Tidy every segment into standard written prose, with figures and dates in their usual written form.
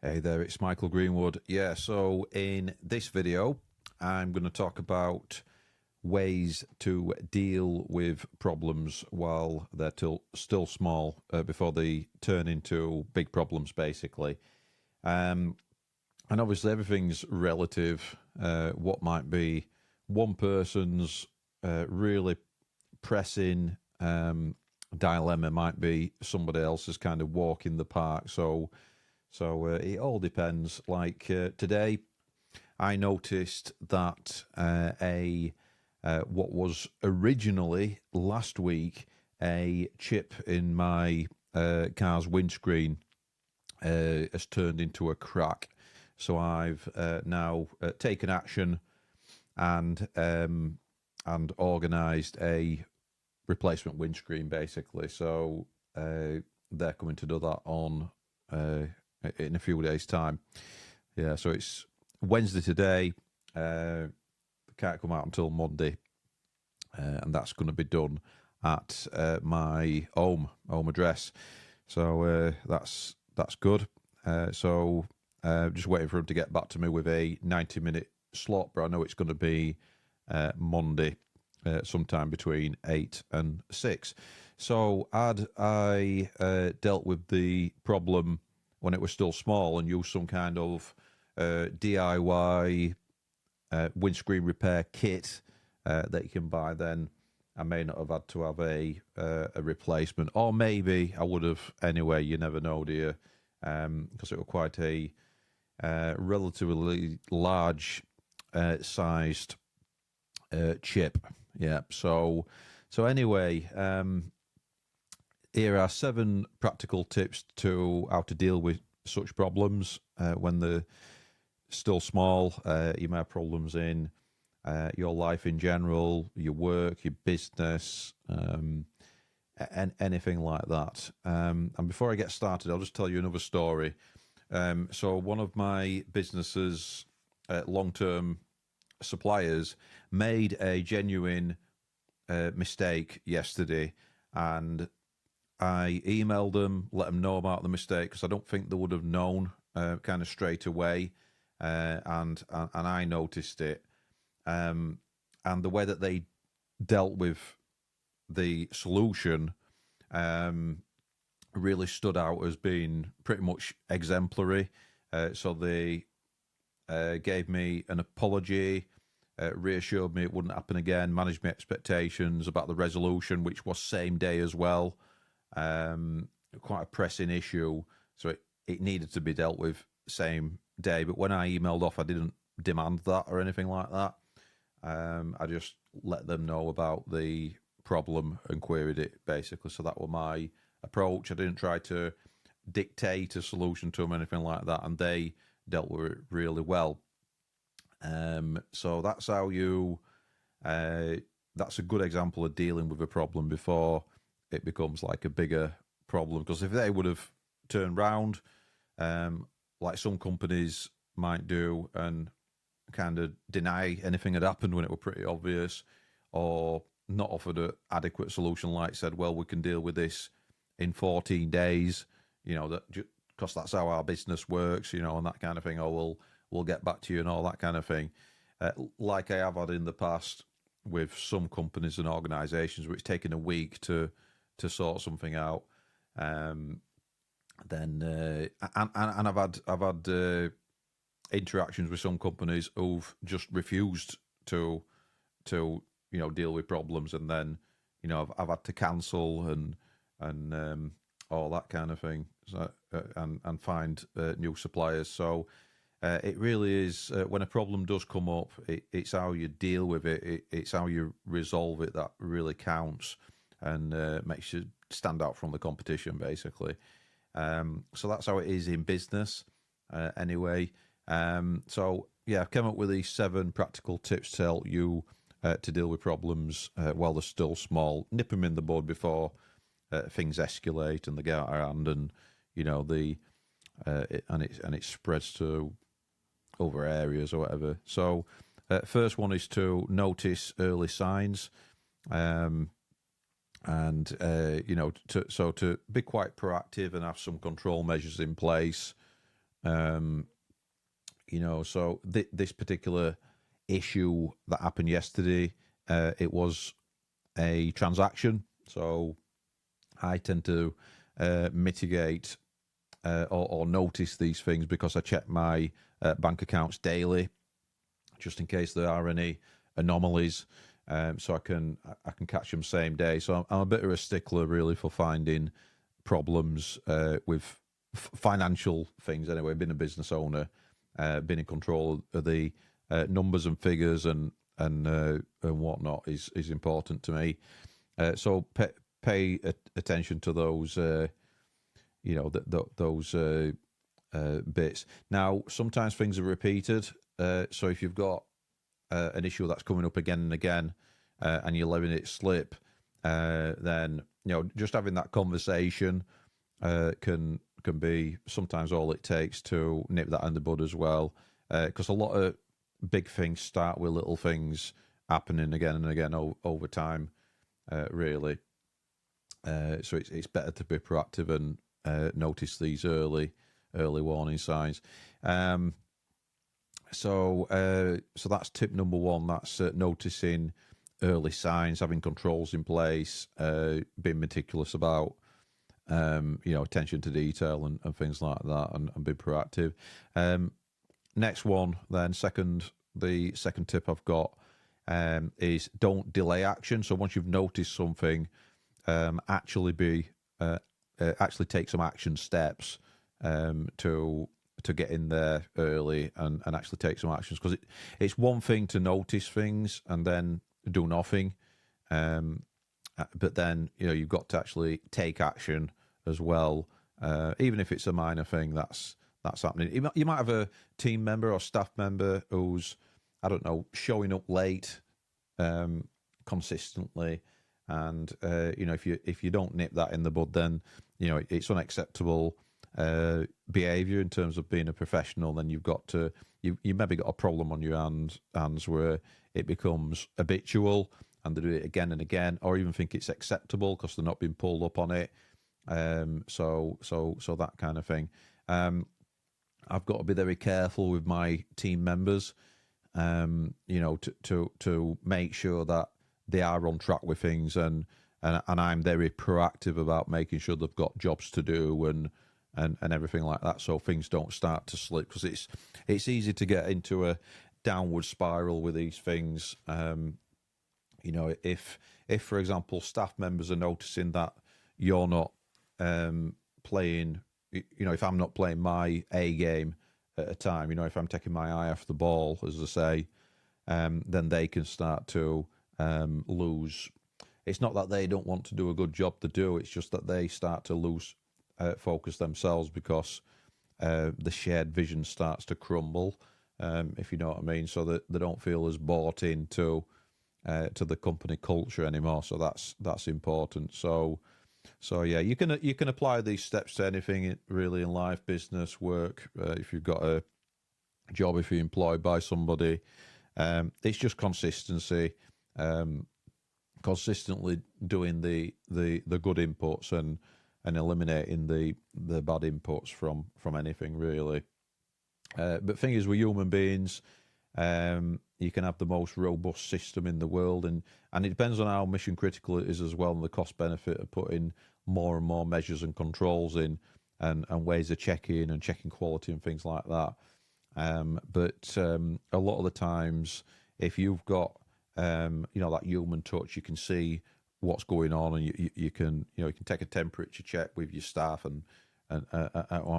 Hey there, it's Michael Greenwood. Yeah, so in this video, I'm going to talk about ways to deal with problems while they're still small before they turn into big problems, basically. Um, and obviously, everything's relative. What might be one person's really pressing dilemma might be somebody else's kind of walk in the park. So it all depends. Like today, I noticed that a what was originally last week a chip in my car's windscreen has turned into a crack. So I've now taken action and organised a replacement windscreen, basically. So they're coming to do that on in a few days' time. Yeah, so it's Wednesday today. Can't come out until Monday, and that's going to be done at my home address. So that's good. Just waiting for him to get back to me with a 90-minute slot, but I know it's going to be Monday, sometime between 8 and 6. So had I dealt with the problem when it was still small and used some kind of DIY windscreen repair kit that you can buy, then I may not have had to have a replacement, or maybe I would have anyway. You never know, do you? Because it was quite a relatively large sized chip. Yeah. So anyway, here are 7 practical tips to how to deal with such problems when they're still small. You may have problems in your life in general, your work, your business, and anything like that. And before I get started, I'll just tell you another story. So one of my businesses, long-term suppliers, made a genuine mistake yesterday, and I emailed them, let them know about the mistake, because I don't think they would have known kind of straight away, and I noticed it, and the way that they dealt with the solution really stood out as being pretty much exemplary. So they gave me an apology, reassured me it wouldn't happen again, managed my expectations about the resolution, which was same day as well. Quite a pressing issue, so it needed to be dealt with same day. But when I emailed off, I didn't demand that or anything like that. I just let them know about the problem and queried it, basically. So that was my approach. I didn't try to dictate a solution to them or anything like that, and they dealt with it really well. So that's how you. That's a good example of dealing with a problem before it becomes like a bigger problem. Because if they would have turned round, like some companies might do, and kind of deny anything had happened when it were pretty obvious, or not offered an adequate solution, like said, well, we can deal with this in 14 days, that because that's how our business works, and that kind of thing, or we'll get back to you and all that kind of thing. Like I have had in the past with some companies and organisations, where it's taken a week to sort something out. Then I've had interactions with some companies who've just refused to deal with problems, and then I've had to cancel and all that kind of thing, so, and find new suppliers. So it really is, when a problem does come up, it's how you deal with it, it's how you resolve it that really counts, and makes you stand out from the competition, basically. So that's how it is in business, anyway. So yeah, I've come up with these 7 practical tips to help you to deal with problems while they're still small. Nip them in the bud before things escalate and they get out of hand, and it spreads to other areas or whatever. So first one is to notice early signs. And to be quite proactive and have some control measures in place Um, so this particular issue that happened yesterday, it was a transaction. So I tend to mitigate or notice these things because I check my bank accounts daily, just in case there are any anomalies. So I can catch them same day. So I'm a bit of a stickler really for finding problems with financial things. Anyway, being a business owner, being in control of the numbers and figures and whatnot is important to me. So pay attention to those. Those bits. Now, sometimes things are repeated. So if you've got an issue that's coming up again and again, and you're letting it slip, then just having that conversation can be sometimes all it takes to nip that in the bud as well. Because a lot of big things start with little things happening again and again over time, really. So it's better to be proactive and notice these early warning signs. So that's tip number one. That's noticing early signs, having controls in place, being meticulous about attention to detail and things like that, and being proactive. Next one, then the second tip I've got is don't delay action. So once you've noticed something, actually take some action steps to get in there early and actually take some actions, because it's one thing to notice things and then do nothing, but then you've got to actually take action as well, even if it's a minor thing that's happening. You might have a team member or staff member who's, I don't know, showing up late consistently, and if you don't nip that in the bud, then it's unacceptable behavior in terms of being a professional. Then you maybe got a problem on your hands where it becomes habitual and they do it again and again, or even think it's acceptable because they're not being pulled up on it. So that kind of thing. I've got to be very careful with my team members, to make sure that they are on track with things, and I'm very proactive about making sure they've got jobs to do and everything like that, so things don't start to slip, because it's easy to get into a downward spiral with these things. If for example staff members are noticing that you're not playing, if I'm not playing my A game at a time, if I'm taking my eye off the ball, as I say, then they can start to lose. It's not that they don't want to do a good job to do, it's just that they start to lose focus themselves, because the shared vision starts to crumble, if you know what I mean, so that they don't feel as bought into to the company culture anymore. So that's important. So yeah, you can apply these steps to anything really in life, business, work. If you've got a job, if you're employed by somebody, it's just consistency, consistently doing the good inputs and eliminating the bad inputs from anything really. But thing is, with human beings, you can have the most robust system in the world, and it depends on how mission critical it is as well, and the cost benefit of putting more and more measures and controls in, and ways of checking quality and things like that. But a lot of the times, if you've got that human touch, you can see what's going on, and you can take a temperature check with your staff and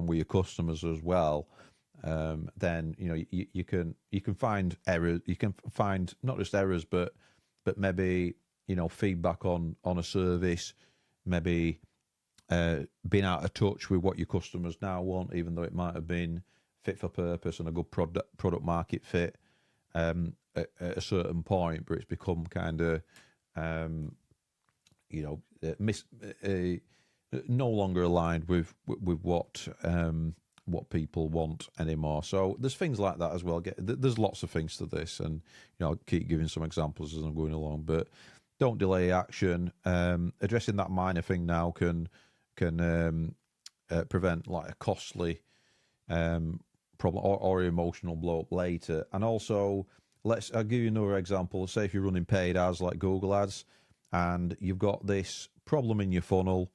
with your customers as well. Then you can find errors. You can find not just errors, but maybe feedback on a service, maybe being out of touch with what your customers now want, even though it might have been fit for purpose and a good product market fit at a certain point, but it's become kind of no longer aligned with what people want anymore. So there's things like that as well. There's lots of things to this, and I'll keep giving some examples as I'm going along. But don't delay action. Addressing that minor thing now can prevent like a costly problem or emotional blow up later. And also, I'll give you another example. Say if you're running paid ads like Google ads, and you've got this problem in your funnel,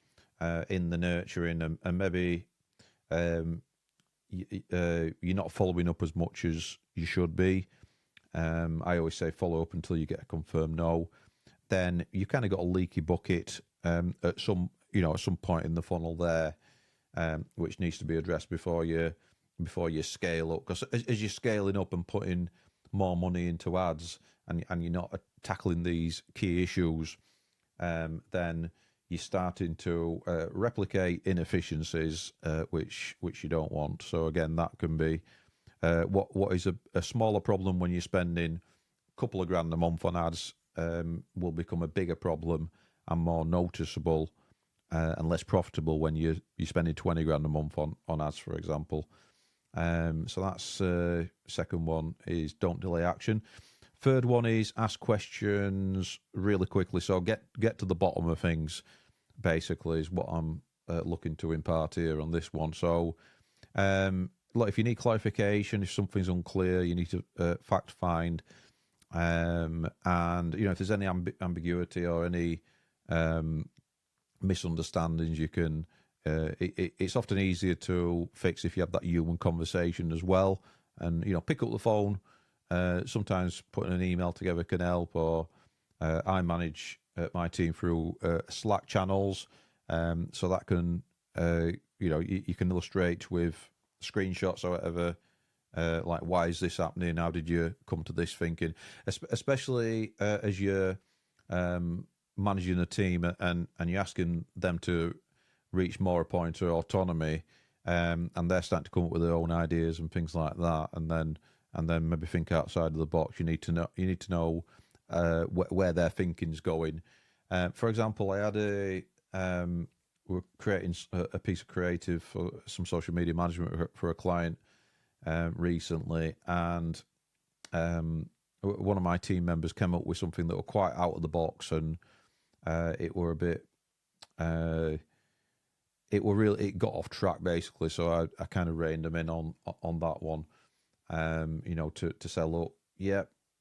in the nurturing, and maybe you're not following up as much as you should be. I always say follow up until you get a confirmed no. Then you kind of got a leaky bucket at some point in the funnel there, which needs to be addressed before you scale up. Because as you're scaling up and putting more money into ads, and you're not tackling these key issues, then you're starting to replicate inefficiencies, which you don't want. So again, that can be what is a smaller problem when you're spending a couple of grand a month on ads, will become a bigger problem and more noticeable and less profitable when you're spending 20 grand a month on ads, for example. So that's second one is don't delay action. Third one is ask questions really quickly. So get to the bottom of things, basically, is what I'm looking to impart here on this one. So look, if you need clarification, if something's unclear, you need to fact find. And if there's any ambiguity or any misunderstandings, you can. It's often easier to fix if you have that human conversation as well, and pick up the phone. Sometimes putting an email together can help, or I manage my team through Slack channels, so that can you can illustrate with screenshots or whatever. Like, why is this happening? How did you come to this thinking? Especially as you're managing a team and you're asking them to reach more a point of autonomy, and they're starting to come up with their own ideas and things like that, and then maybe think outside of the box. You need to know where their thinking's going. For example, I had we're creating a piece of creative for some social media management for a client recently, and one of my team members came up with something that were quite out of the box, and it were a bit it got off track, basically. So I kind of reined them in on that one, to say, look,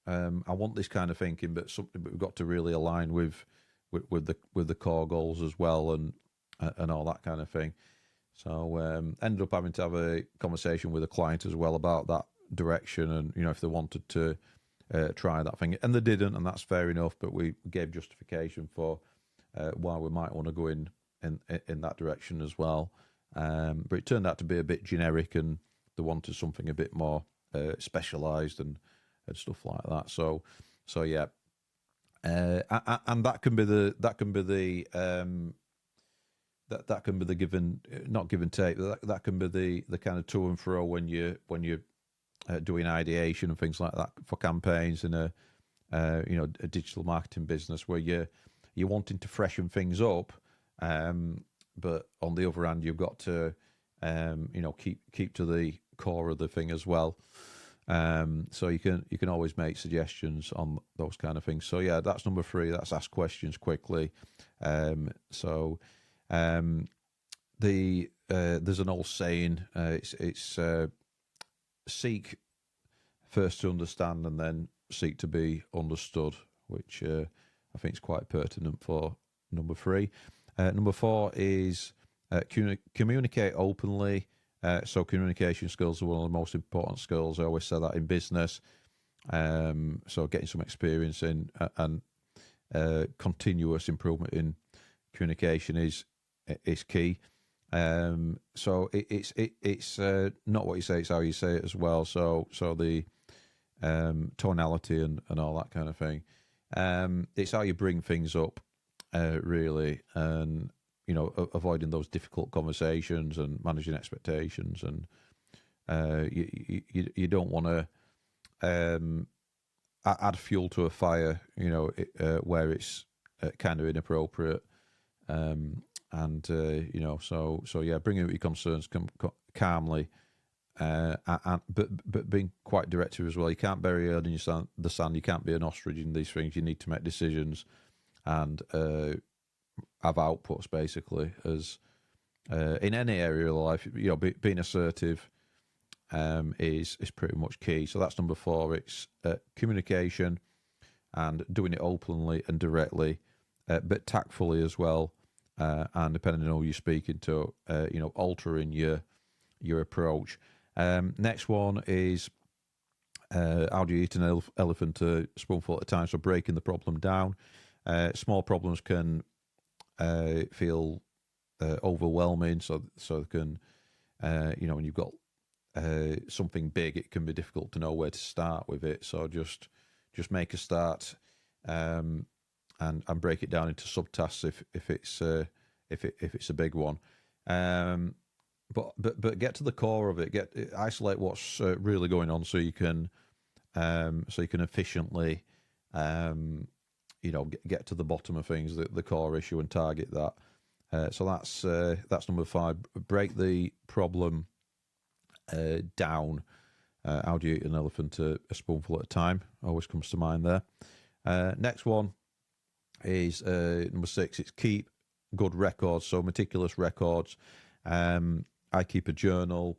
I want this kind of thinking, but we've got to really align with the core goals as well, and all that kind of thing. So ended up having to have a conversation with a client as well about that direction, and if they wanted to try that thing, and they didn't, and that's fair enough. But we gave justification for why we might want to go in that direction as well. But it turned out to be a bit generic, and they wanted something a bit more specialised and stuff like that. So yeah, and that can be the that can be the not give and take. That can be the kind of to and fro when you're doing ideation and things like that for campaigns in a digital marketing business, where you're wanting to freshen things up, but on the other hand, you've got to keep to the core of the thing as well. So you can always make suggestions on those kind of things. So yeah, that's number 3. That's ask questions quickly. There's an old saying. It's seek first to understand and then seek to be understood, which I think is quite pertinent for number 3. Number 4 is communicate openly. So communication skills are one of the most important skills. I always say that in business. So getting some experience in and continuous improvement in communication is key. So it's not what you say, it's how you say it as well. So the tonality and all that kind of thing. It's how you bring things up, really, and avoiding those difficult conversations and managing expectations, and you don't want to add fuel to a fire, where it's kind of inappropriate. So yeah, bringing up your concerns calmly, but being quite directive as well. You can't bury your head in the sand. You can't be an ostrich in these things. You need to make decisions and have outputs, basically, as in any area of life. Being assertive is pretty much key. So that's number 4. It's communication and doing it openly and directly, but tactfully as well. And depending on who you're speaking to, altering your approach. Next one is how do you eat an elephant a spoonful at a time? So breaking the problem down. Small problems can feel overwhelming. So it can, when you've got something big, it can be difficult to know where to start with it. So just make a start, and break it down into subtasks if it's a big one. But get to the core of it. Isolate what's really going on, so you can efficiently, get to the bottom of things, the core issue, and target that. So that's number 5. Break the problem down. How do you eat an elephant a spoonful at a time? Always comes to mind there. Next one is number 6. It's keep good records, so meticulous records. I keep a journal,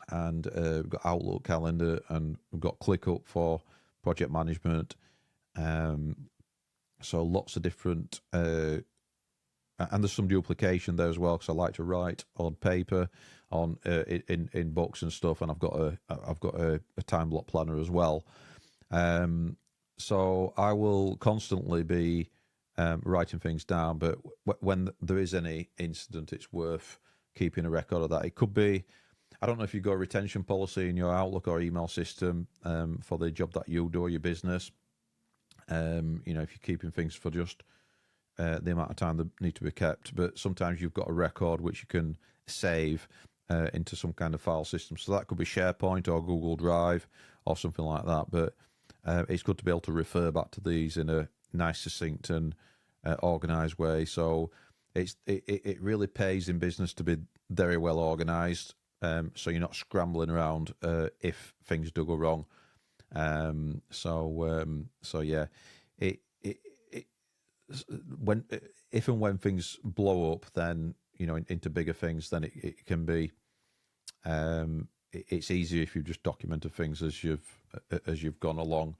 and we've got Outlook calendar, and we've got ClickUp for project management. So lots of different, and there's some duplication there as well, because I like to write on paper, on in books and stuff, and I've got a time block planner as well. So I will constantly be writing things down, but when there is any incident, it's worth keeping a record of that. It could be, I don't know if you've got a retention policy in your Outlook or email system for the job that you do or your business. If you're keeping things for just the amount of time that need to be kept, but sometimes you've got a record which you can save into some kind of file system. So that could be SharePoint or Google Drive or something like that. But it's good to be able to refer back to these in a nice, succinct and organised way. So it really pays in business to be very well organised, so you're not scrambling around if things do go wrong. So yeah, if and when things blow up, then into bigger things, then it can be. It's easier if you've just documented things as you've gone along.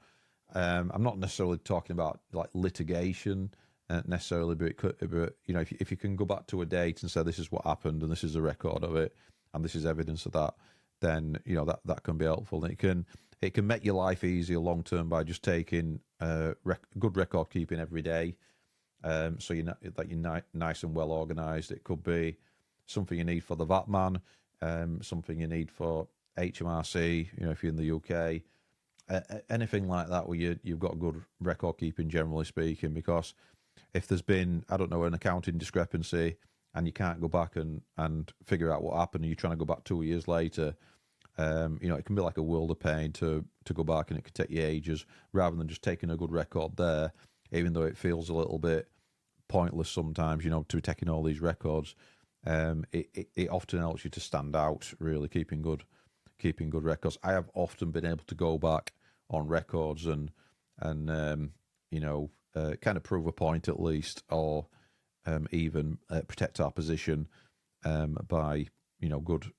I'm not necessarily talking about like litigation necessarily, but if you can go back to a date and say this is what happened and this is a record of it and this is evidence of that, then that can be helpful. And it can make your life easier long term by just taking good record keeping every day. So you're nice and well organised. It could be something you need for the VAT man, something you need for HMRC, if you're in the UK, anything like that where you've got good record keeping, generally speaking, because if there's been, I don't know, an accounting discrepancy and you can't go back and figure out what happened and you're trying to go back 2 years later, it can be like a world of pain to go back, and it could take you ages, rather than just taking a good record there, even though it feels a little bit pointless sometimes, to be taking all these records. It often helps you to stand out, really, keeping good records. I have often been able to go back on records and kind of prove a point at least, or even protect our position by good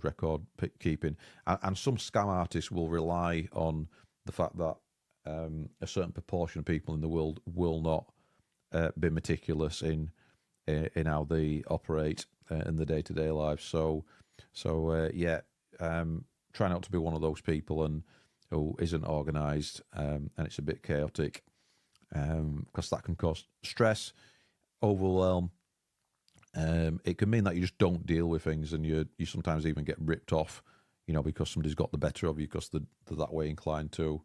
record keeping. And some scam artists will rely on the fact that a certain proportion of people in the world will not be meticulous in how they operate in the day-to-day life. So try not to be one of those people and who isn't organised, and it's a bit chaotic, because that can cause stress, overwhelm. It can mean that you just don't deal with things, and you sometimes even get ripped off, because somebody's got the better of you because they're that way inclined to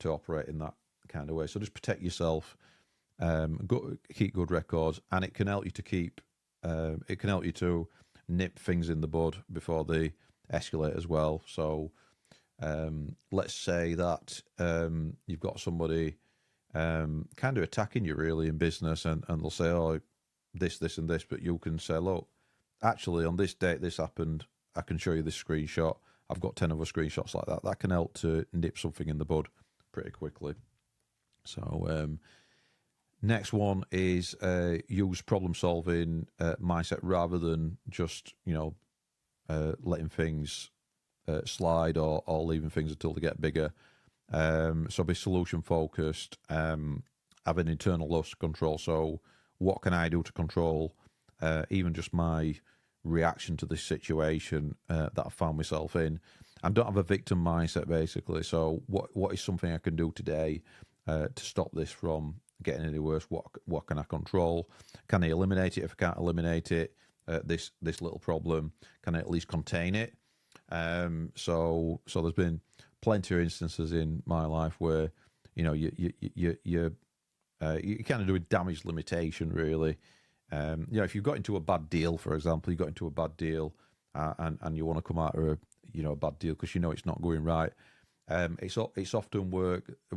operate in that kind of way. So just protect yourself, keep good records, and it can help you to nip things in the bud before they escalate as well. So let's say that you've got somebody kind of attacking you really in business, and they'll say, oh, this and this, but you can say, look, actually on this date this happened, I can show you this screenshot, I've got 10 other screenshots like that. That can help to nip something in the bud pretty quickly. So next one is use problem solving mindset rather than just letting things slide or leaving things until they get bigger. So be solution focused, have an internal loss control. So what can I do to control even just my reaction to this situation that I found myself in? And don't have a victim mindset, basically. So what is something I can do today to stop this from getting any worse? What can I control? Can I eliminate it? If I can't eliminate it, this little problem, can I at least contain it? So there's been plenty of instances in my life where you kind of do a damage limitation, really. If you've got into a bad deal, for example, you got into a bad deal and you want to come out of a bad deal because it's not going right. It's often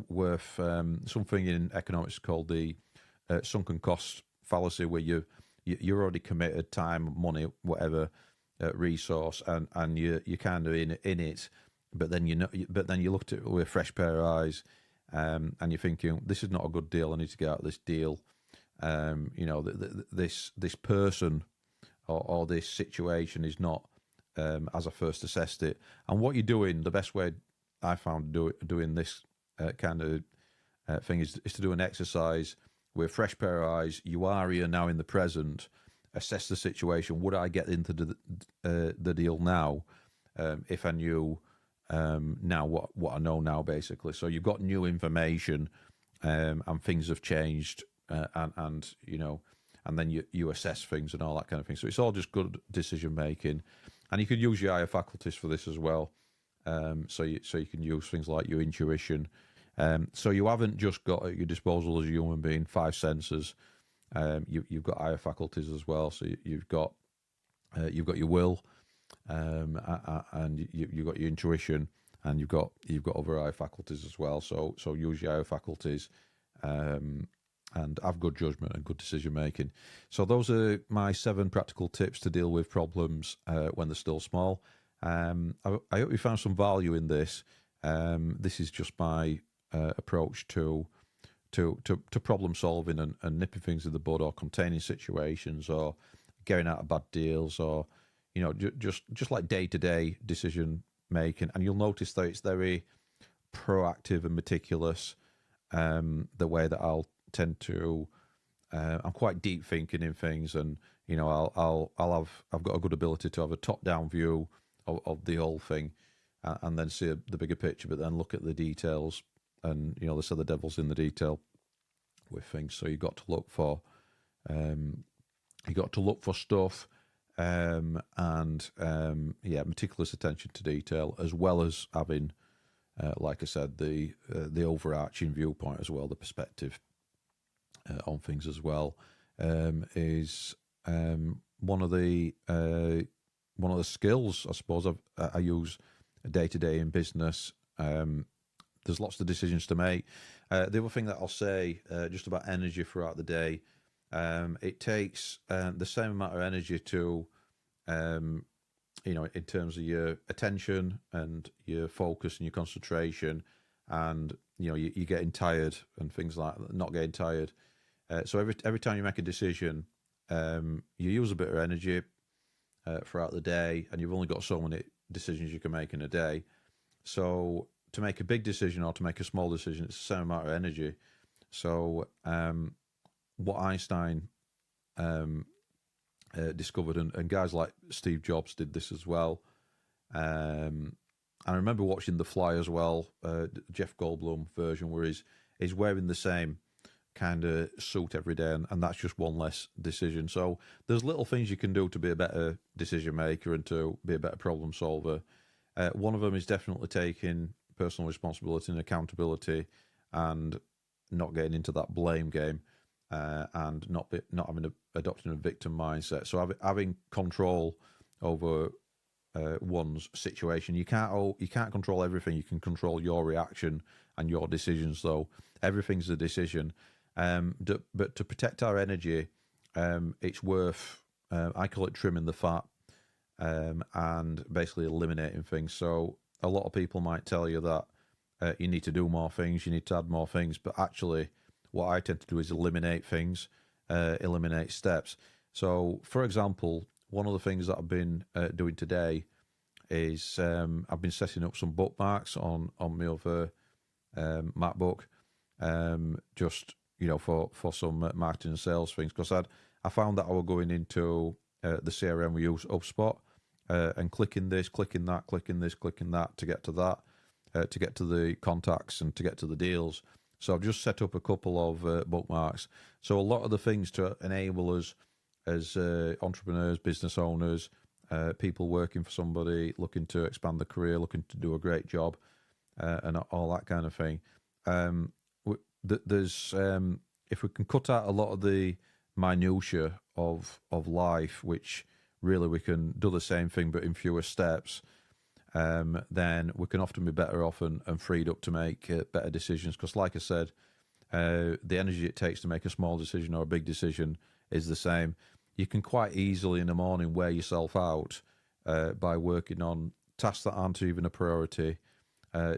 worth something in economics called the sunken cost fallacy, where you're already committed time, money, whatever resource, and you're kind of in it, but then you look at it with a fresh pair of eyes, and you're thinking, this is not a good deal. I need to get out of this deal. This person or this situation is not as I first assessed it. And what you're doing, the best way I found doing this kind of thing is to do an exercise with a fresh pair of eyes. You are here now in the present. Assess the situation. Would I get into the deal now if I knew now what I know now, basically? So you've got new information and things have changed, and then you assess things and all that kind of thing. So it's all just good decision making, and you can use your higher faculties for this as well. So you can use things like your intuition. So you haven't just got at your disposal as a human being 5 senses. You've got higher faculties as well. So you've got your will, and you've got your intuition, and you've got other higher faculties as well. So use your higher faculties, and have good judgment and good decision making. So those are my 7 practical tips to deal with problems when they're still small. I hope you found some value in this. This is just my approach to problem solving and nipping things in the bud, or containing situations, or getting out of bad deals, or just like day-to-day decision making. And you'll notice that it's very proactive and meticulous, the way that I'll tend to I'm quite deep thinking in things, and I've got a good ability to have a top-down view of the whole thing, and then see the bigger picture, but then look at the details. And they say the devil's in the detail with things. So you got to look for stuff, meticulous attention to detail, as well as having, like I said, the overarching viewpoint as well, the perspective on things as well, is one of the skills I suppose I use day to day in business. There's lots of decisions to make. The other thing that I'll say just about energy throughout the day, it takes the same amount of energy to, in terms of your attention and your focus and your concentration, and you're getting tired and things like that, not getting tired. So every time you make a decision, you use a bit of energy throughout the day, and you've only got so many decisions you can make in a day. So to make a big decision or to make a small decision, it's the same amount of energy. So what Einstein discovered, and guys like Steve Jobs did this as well. I remember watching The Fly as well, Jeff Goldblum version, where he's wearing the same kind of suit every day, and that's just one less decision. So there's little things you can do to be a better decision maker and to be a better problem solver. One of them is definitely taking personal responsibility and accountability, and not getting into that blame game, and not adopting a victim mindset. So having control over one's situation. You can't control everything. You can control your reaction and your decisions, though. Everything's a decision. But to protect our energy, it's worth, I call it trimming the fat, and basically eliminating things. So a lot of people might tell you that you need to do more things, you need to add more things, but actually what I tend to do is eliminate things, eliminate steps. So, for example, one of the things that I've been doing today is I've been setting up some bookmarks on my other MacBook, just for some marketing and sales things, because I found that I was going into the CRM we use, HubSpot, and clicking this, clicking that, clicking this, clicking that to get to that, to get to the contacts and to get to the deals. So I've just set up a couple of bookmarks. So a lot of the things to enable us as entrepreneurs, business owners, people working for somebody, looking to expand their career, looking to do a great job, and all that kind of thing. There's if we can cut out a lot of the minutiae of life, which really we can do the same thing but in fewer steps, then we can often be better off and freed up to make better decisions. Because like I said, the energy it takes to make a small decision or a big decision is the same. You can quite easily in the morning wear yourself out by working on tasks that aren't even a priority,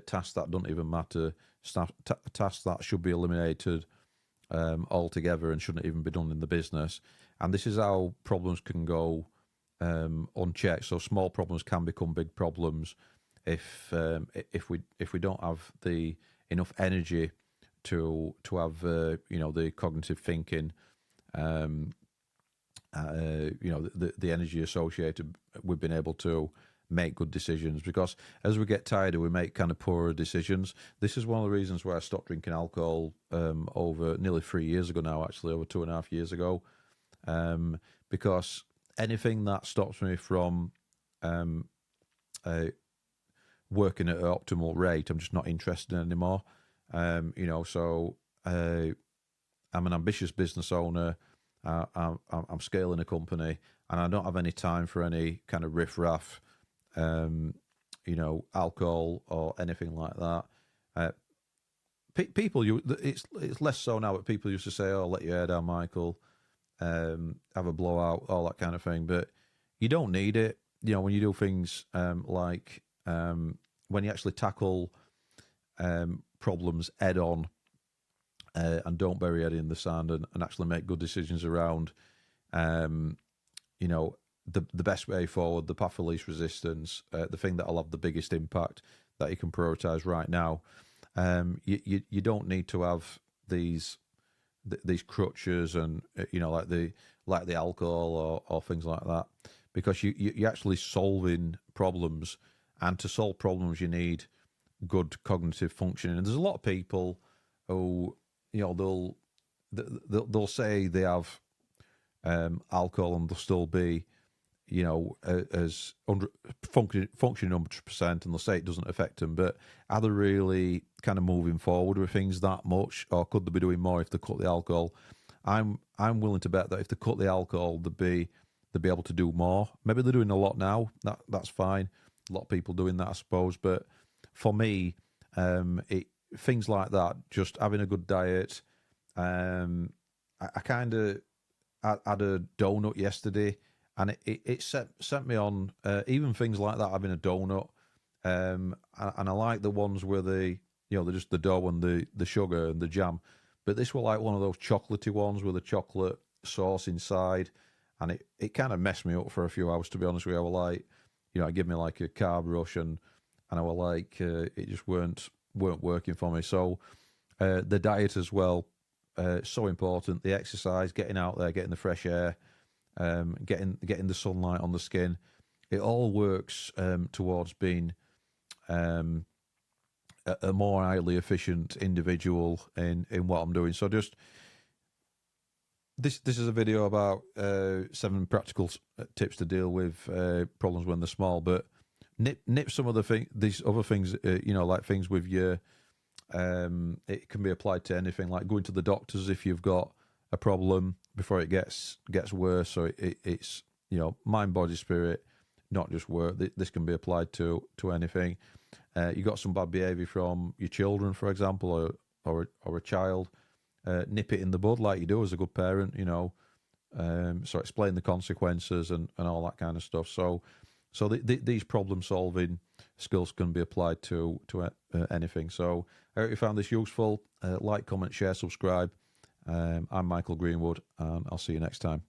tasks that don't even matter, tasks that should be eliminated altogether and shouldn't even be done in the business. And this is how problems can go unchecked. So small problems can become big problems if we don't have the enough energy to have the cognitive thinking, the energy associated with being able to make good decisions. Because as we get tired, we make kind of poorer decisions. This is one of the reasons why I stopped drinking alcohol over nearly 3 years ago now, actually over 2.5 years ago, because anything that stops me from working at an optimal rate, I'm just not interested in anymore. So I'm an ambitious business owner. I'm scaling a company, and I don't have any time for any kind of riff-raff, alcohol or anything like that. People, it's less so now, but people used to say, "Oh, let your hair down, Michael. Have a blowout," all that kind of thing. But you don't need it. When you do things like when you actually tackle problems head on and don't bury your head in the sand and actually make good decisions around, the best way forward, the path of least resistance, the thing that'll have the biggest impact that you can prioritize right now. You don't need to have these crutches and like the alcohol or things like that, because you're actually solving problems, and to solve problems you need good cognitive functioning. And there's a lot of people who they'll say they have alcohol and they'll still be as functioning 100%, and they'll say it doesn't affect them. But are they really kind of moving forward with things that much, or could they be doing more if they cut the alcohol? I'm willing to bet that if they cut the alcohol, they'd be able to do more. Maybe they're doing a lot now. That's fine. A lot of people doing that, I suppose. But for me, things like that, just having a good diet. I kind of had a donut yesterday, and it set me on even things like that, having a donut. And I like the ones where they're just the dough and the sugar and the jam. But this was like one of those chocolatey ones with a chocolate sauce inside, and it kind of messed me up for a few hours, to be honest with you. I was like, it gave me like a carb rush, and I was like, it just weren't working for me. So the diet as well, so important. The exercise, getting out there, getting the fresh air, getting the sunlight on the skin, it all works towards being a more highly efficient individual in what I'm doing. So just this is a video about 7 practical tips to deal with problems when they're small, but nip some of these other things, like things with your it can be applied to anything, like going to the doctors if you've got a problem before it gets worse. So it's mind, body, spirit, not just work. This can be applied to anything. You got some bad behavior from your children, for example, or a child. Nip it in the bud like you do as a good parent. So explain the consequences and all that kind of stuff. So these problem solving skills can be applied to anything. So I hope you found this useful. Like, comment, share, subscribe. I'm Michael Greenwood, and I'll see you next time.